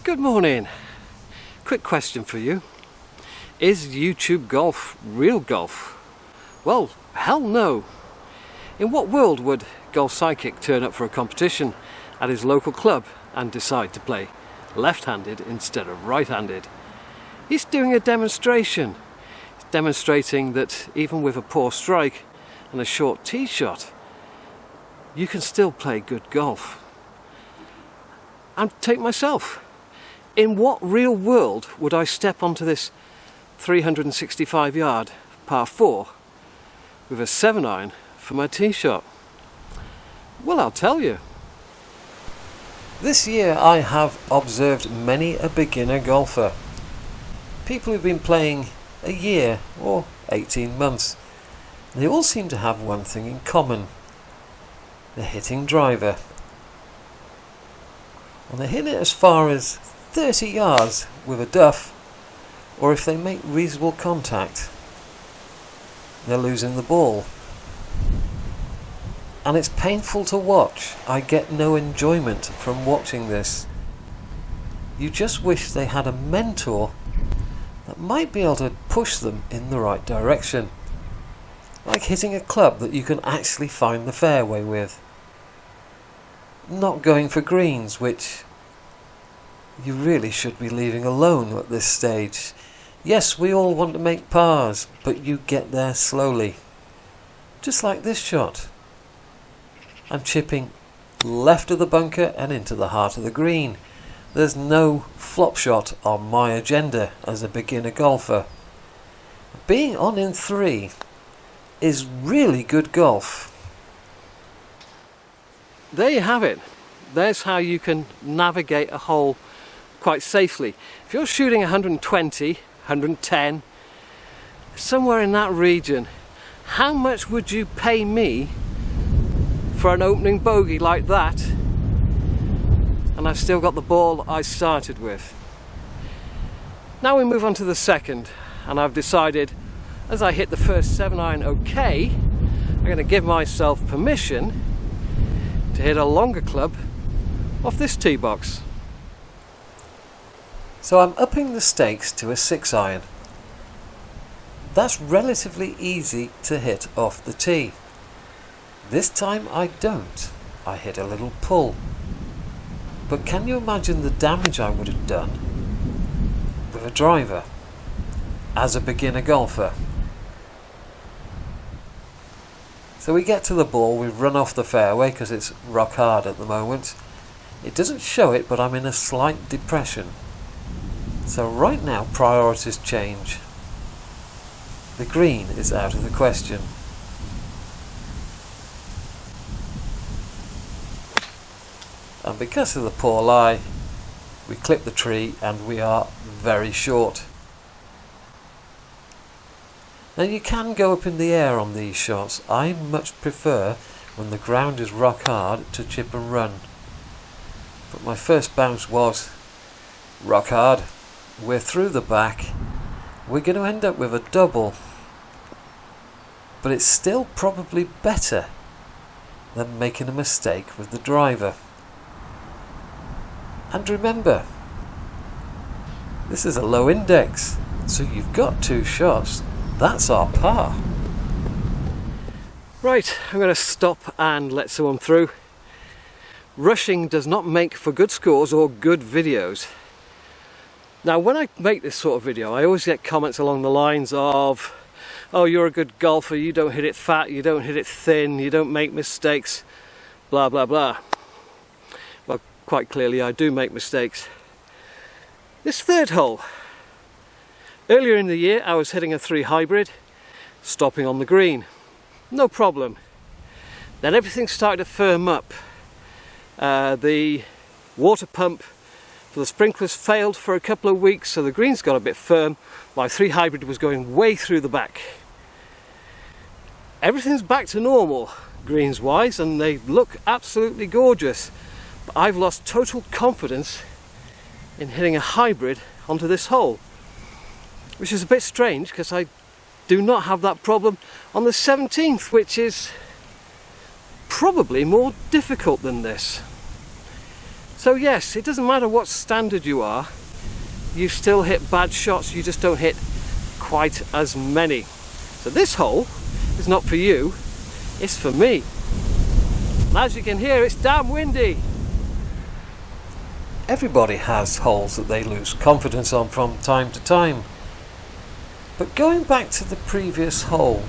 Good morning. Quick question for you. Is YouTube golf real golf? Well, hell no. In what world would Golf Psychic turn up for a competition at his local club and decide to play left-handed instead of right-handed? He's doing a demonstration. He's demonstrating that even with a poor strike and a short tee shot, you can still play good golf. And take myself. In what real world would I step onto this 365 yard par 4 with a 7-iron for my tee shot? Well, I'll tell you. This year I have observed many a beginner golfer. People who've been playing a year or 18 months. They all seem to have one thing in common. They're hitting driver. And they hit it as far as 30 yards with a duff, or if they make reasonable contact, they're losing the ball. And it's painful to watch. I get no enjoyment from watching this. You just wish they had a mentor that might be able to push them in the right direction. Like hitting a club that you can actually find the fairway with. Not going for greens, which you really should be leaving alone at this stage. Yes, we all want to make pars, but you get there slowly. Just like this shot. I'm chipping left of the bunker and into the heart of the green. There's no flop shot on my agenda as a beginner golfer. Being on in 3 is really good golf. There you have it. There's how you can navigate a hole quite safely. If you're shooting 120, 110, somewhere in that region, how much would you pay me for an opening bogey like that? And I've still got the ball I started with. Now we move on to the second, and I've decided as I hit the first 7-iron okay, I'm going to give myself permission to hit a longer club off this tee box. So I'm upping the stakes to a 6-iron. That's relatively easy to hit off the tee. This time I don't. I hit a little pull. But can you imagine the damage I would have done with a driver as a beginner golfer? So we get to the ball, we run off the fairway because it's rock hard at the moment. It doesn't show it, but I'm in a slight depression. So right now priorities change. The green is out of the question. And because of the poor lie, we clip the tree and we are very short. Now you can go up in the air on these shots. I much prefer when the ground is rock hard to chip and run. But my first bounce was rock hard. We're through the back. We're going to end up with a double. But it's still probably better than making a mistake with the driver. And remember, this is a low index, so you've got 2 shots. That's our par. Right, I'm going to stop and let someone through. Rushing does not make for good scores or good videos. Now when I make this sort of video, I always get comments along the lines of, oh, you're a good golfer, you don't hit it fat, you don't hit it thin, you don't make mistakes, blah blah blah. Well, quite clearly I do make mistakes. This third hole. Earlier in the year I was hitting a 3 hybrid, stopping on the green. No problem. Then everything started to firm up. The water pump for the sprinklers failed for a couple of weeks, so the greens got a bit firm. My 3 hybrid was going way through the back. Everything's back to normal greens wise and they look absolutely gorgeous. But I've lost total confidence in hitting a hybrid onto this hole, which is a bit strange because I do not have that problem on the 17th, which is probably more difficult than this. So yes, it doesn't matter what standard you are, you still hit bad shots, you just don't hit quite as many. So this hole is not for you, it's for me. And as you can hear, it's damn windy. Everybody has holes that they lose confidence on from time to time. But going back to the previous hole,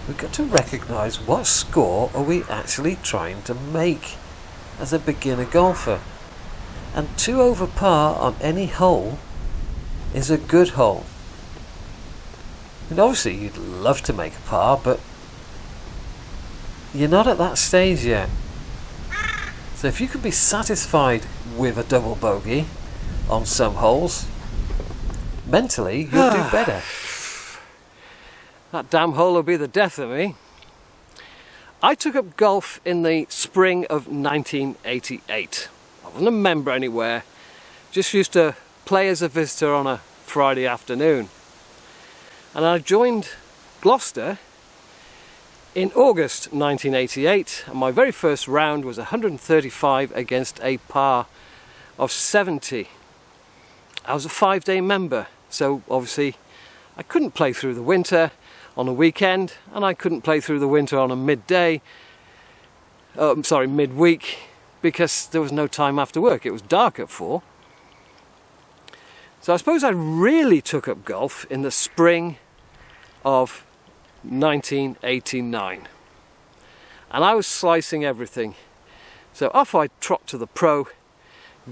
we've got to recognise what score are we actually trying to make as a beginner golfer. And 2 over par on any hole is a good hole. And obviously you'd love to make a par, but you're not at that stage yet. So if you can be satisfied with a double bogey on some holes, mentally you'll do better. That damn hole will be the death of me. I took up golf in the spring of 1988. I wasn't a member anywhere, just used to play as a visitor on a Friday afternoon. And I joined Gloucester in August 1988, and my very first round was 135 against a par of 70. I was a 5-day member, so obviously I couldn't play through the winter on a weekend, and I couldn't play through the winter on a midweek, because there was no time after work. It was dark at 4. So I suppose I really took up golf in the spring of 1989, and I was slicing everything. So off I trot to the pro,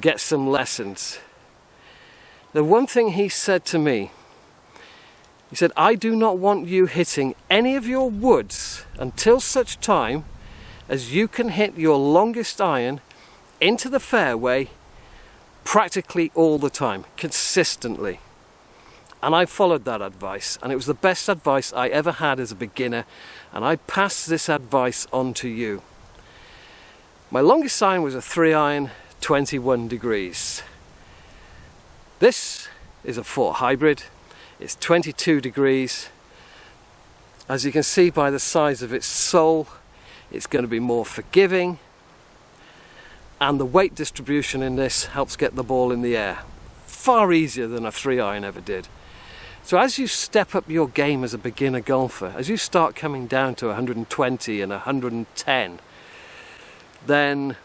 get some lessons. The one thing he said to me, he said, I do not want you hitting any of your woods until such time as you can hit your longest iron into the fairway practically all the time, consistently. And I followed that advice, and it was the best advice I ever had as a beginner, and I pass this advice on to you. My longest iron was a 3-iron, 21 degrees. This is a 4 hybrid. It's 22 degrees. As you can see by the size of its sole, it's going to be more forgiving, and the weight distribution in this helps get the ball in the air. Far easier than a 3-iron ever did. So as you step up your game as a beginner golfer, as you start coming down to 120 and 110, then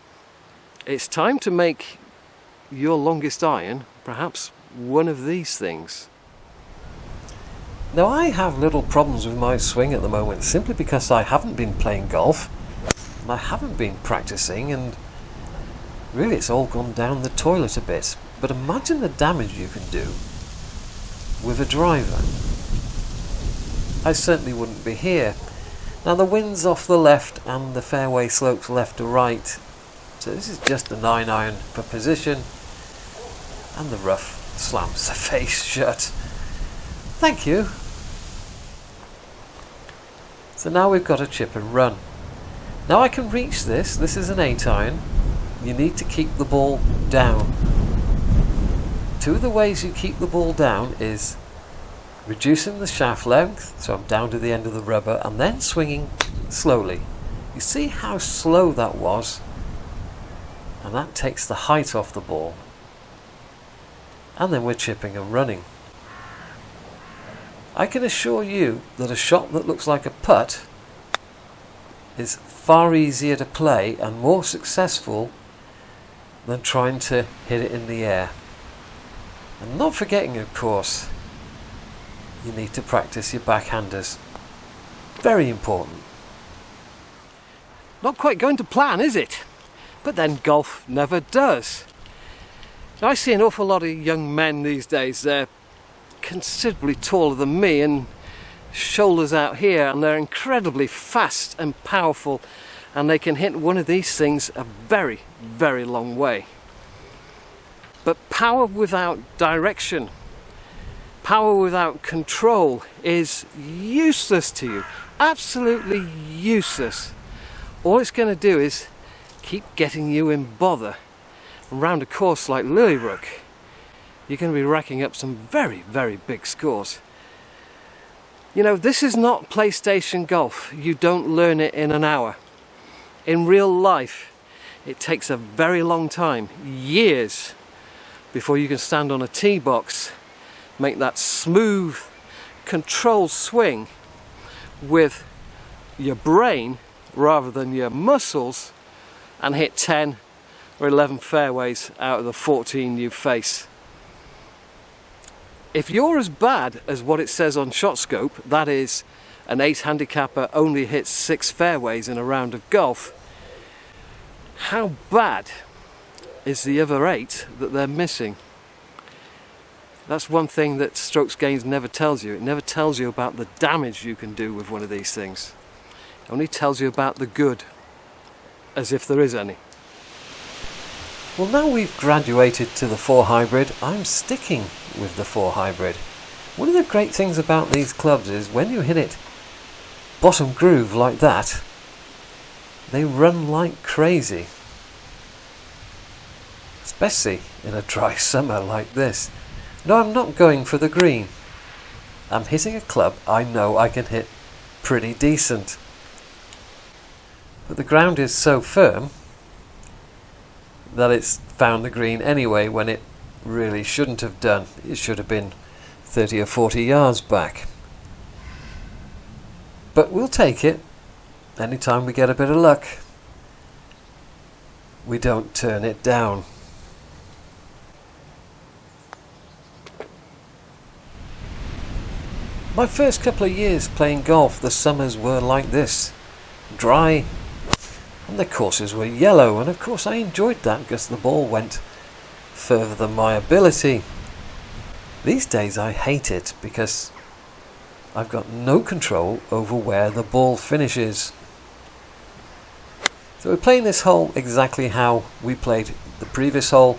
it's time to make your longest iron perhaps one of these things. Now I have little problems with my swing at the moment, simply because I haven't been playing golf, and I haven't been practicing, and really it's all gone down the toilet a bit. But imagine the damage you can do with a driver. I certainly wouldn't be here. Now the wind's off the left and the fairway slopes left to right, so this is just a 9-iron per position, and the rough slams the face shut. Thank you. So now we've got a chip and run. Now I can reach this. This is an 8-iron. You need to keep the ball down. 2 of the ways you keep the ball down is reducing the shaft length, so I'm down to the end of the rubber, and then swinging slowly. You see how slow that was? And that takes the height off the ball. And then we're chipping and running. I can assure you that a shot that looks like a putt is far easier to play and more successful than trying to hit it in the air. And not forgetting, of course, you need to practice your backhanders. Very important. Not quite going to plan, is it? But then golf never does. Now, I see an awful lot of young men these days. They're considerably taller than me and shoulders out here, and they're incredibly fast and powerful, and they can hit one of these things a very, very long way. But power without direction, power without control is useless to you. Absolutely useless. All it's going to do is keep getting you in bother. Around a course like Lillybrook, you're going to be racking up some very, very big scores. You know, this is not PlayStation golf. You don't learn it in an hour. In real life, it takes a very long time, years, before you can stand on a tee box, make that smooth, controlled swing with your brain rather than your muscles, and hit 10 or 11 fairways out of the 14 you face. If you're as bad as what it says on ShotScope, that is, an 8 handicapper only hits 6 fairways in a round of golf, how bad is the other 8 that they're missing? That's one thing that Strokes Gains never tells you. It never tells you about the damage you can do with one of these things. It only tells you about the good, as if there is any. Well, now we've graduated to the 4 hybrid, I'm sticking with the 4 hybrid. One of the great things about these clubs is when you hit it bottom groove like that, they run like crazy. Especially in a dry summer like this. No, I'm not going for the green. I'm hitting a club I know I can hit pretty decent. But the ground is so firm that it's found the green anyway when it really shouldn't have done. It should have been 30 or 40 yards back. But we'll take it. Anytime we get a bit of luck, we don't turn it down. My first couple of years playing golf, the summers were like this, dry, and the courses were yellow, and of course I enjoyed that because the ball went further than my ability. These days I hate it because I've got no control over where the ball finishes. So we're playing this hole exactly how we played the previous hole.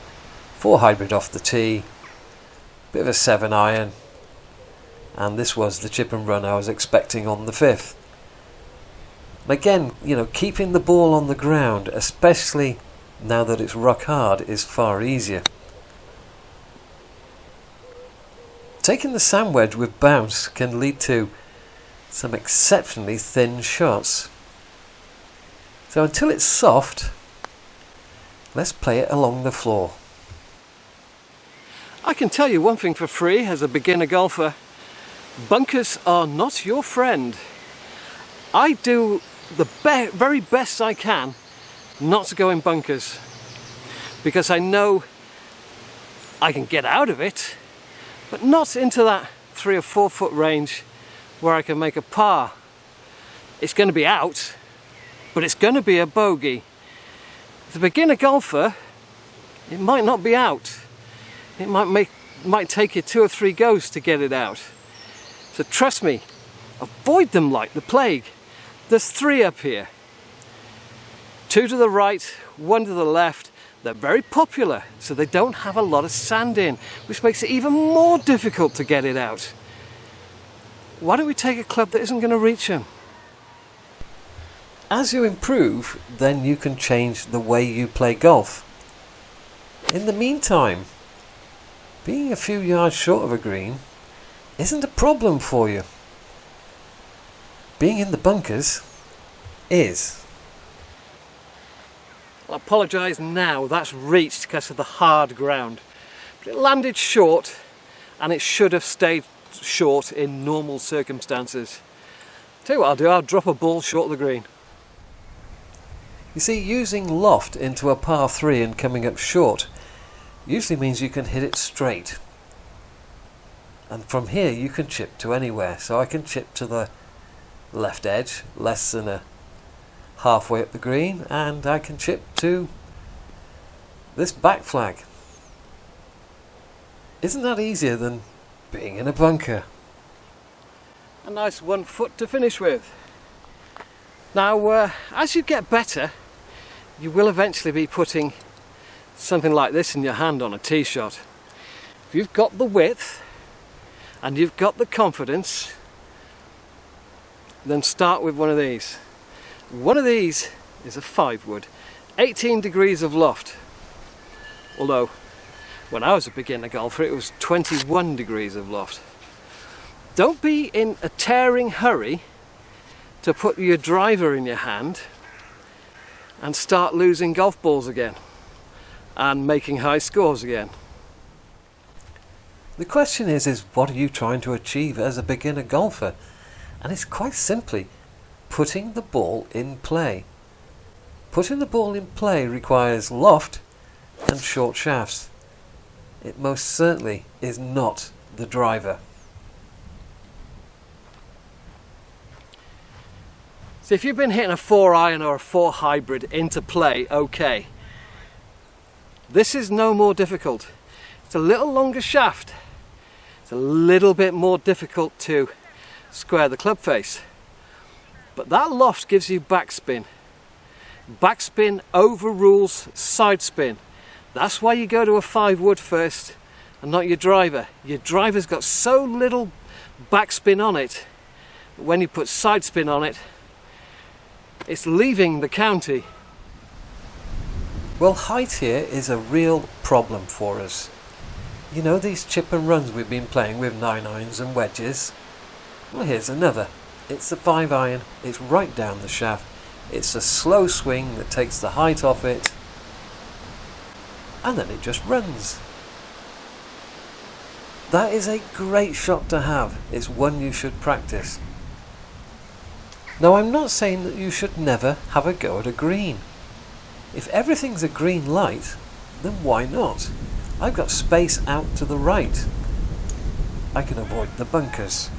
4 hybrid off the tee, bit of a 7 iron, and this was the chip and run I was expecting on the 5th. And again, you know, keeping the ball on the ground, especially now that it's rock hard, is far easier. Taking the sand wedge with bounce can lead to some exceptionally thin shots. So until it's soft, let's play it along the floor. I can tell you one thing for free as a beginner golfer: bunkers are not your friend. I do the very best I can not to go in bunkers because I know I can get out of it, but not into that 3 or 4 foot range where I can make a par. It's going to be out, but it's going to be a bogey. As a beginner golfer, it might not be out. It might take you 2 or 3 goes to get it out. So trust me, avoid them like the plague. There's 3 up here. 2 to the right, 1 to the left. They're very popular, so they don't have a lot of sand in, which makes it even more difficult to get it out. Why don't we take a club that isn't going to reach them? As you improve, then you can change the way you play golf. In the meantime, being a few yards short of a green isn't a problem for you. Being in the bunkers is. I'll apologise now, that's reached because of the hard ground. But it landed short, and it should have stayed short in normal circumstances. Tell you what I'll do, I'll drop a ball short of the green. You see, using loft into a par 3 and coming up short usually means you can hit it straight. And from here you can chip to anywhere. So I can chip to the left edge, less than a halfway up the green, and I can chip to this back flag. Isn't that easier than being in a bunker? A nice 1 foot to finish with. Now, as you get better, you will eventually be putting something like this in your hand on a tee shot. If you've got the width and you've got the confidence, then start with one of these. One of these is a 5 wood, 18 degrees of loft. Although, when I was a beginner golfer, it was 21 degrees of loft. Don't be in a tearing hurry to put your driver in your hand and start losing golf balls again and making high scores again. The question is what are you trying to achieve as a beginner golfer? And it's quite simply putting the ball in play. Putting the ball in play requires loft and short shafts. It most certainly is not the driver. So if you've been hitting a 4-iron or a 4 hybrid into play, okay. This is no more difficult. It's a little longer shaft. It's a little bit more difficult to square the club face. But that loft gives you backspin. Backspin overrules side spin. That's why you go to a 5 wood first and not your driver. Your driver's got so little backspin on it, when you put side spin on it, it's leaving the county. Well, height here is a real problem for us. You know, these chip and runs we've been playing with 9-irons and wedges? Well, here's another. It's a 5-iron, it's right down the shaft. It's a slow swing that takes the height off it, and then it just runs. That is a great shot to have. It's one you should practice. Now, I'm not saying that you should never have a go at a green. If everything's a green light, then why not? I've got space out to the right. I can avoid the bunkers.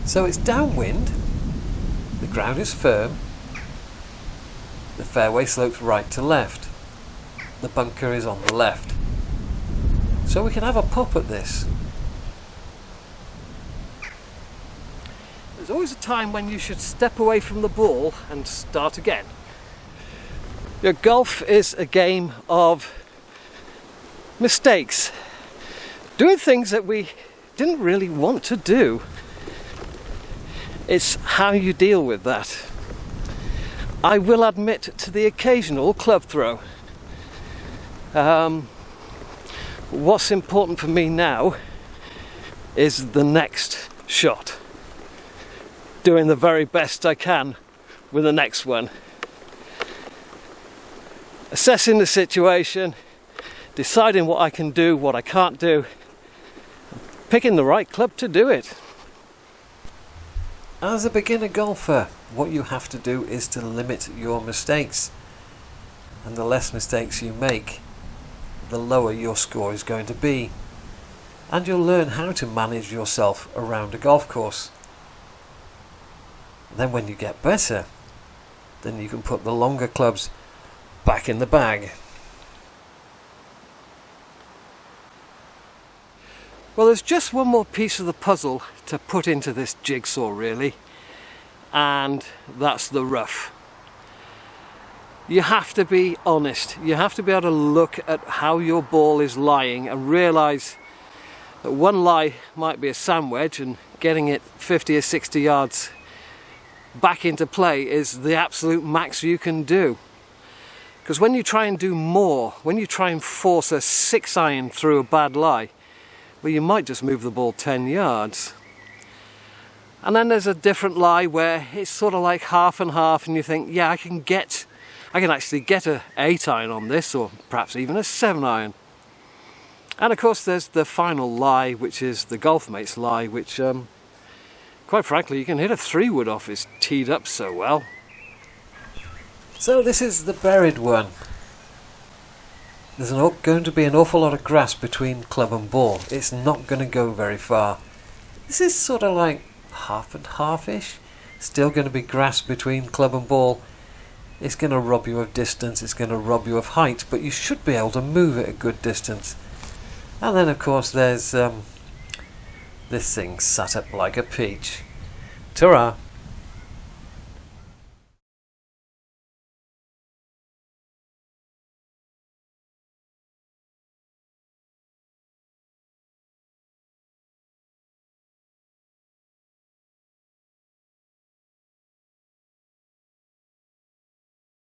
So it's downwind, the ground is firm, the fairway slopes right to left, the bunker is on the left. So we can have a pop at this. There's always a time when you should step away from the ball and start again. Your golf is a game of mistakes, doing things that we didn't really want to do. It's how you deal with that. I will admit to the occasional club throw. What's important for me now is the next shot. Doing the very best I can with the next one. Assessing the situation, deciding what I can do, what I can't do, picking the right club to do it. As a beginner golfer, what you have to do is to limit your mistakes. And the less mistakes you make, the lower your score is going to be. And you'll learn how to manage yourself around a golf course. Then when you get better, then you can put the longer clubs back in the bag. Well, there's just one more piece of the puzzle to put into this jigsaw, really, and that's the rough. You have to be honest. You have to be able to look at how your ball is lying and realise that one lie might be a sand wedge, and getting it 50 or 60 yards back into play is the absolute max you can do. Because when you try and do more, when you try and force a 6-iron through a bad lie, well, you might just move the ball 10 yards. And then there's a different lie where it's sort of like half and half, and you think, yeah, I can actually get a 8-iron on this, or perhaps even a 7-iron. And of course there's the final lie, which is the golf mate's lie, which quite frankly you can hit a 3-wood off. It's teed up so well. So this is the buried one. There's going to be an awful lot of grass between club and ball. It's not going to go very far. This is sort of like half and half-ish. Still going to be grass between club and ball. It's going to rob you of distance, it's going to rob you of height, but you should be able to move it a good distance. And then of course there's this thing sat up like a peach. Ta-ra!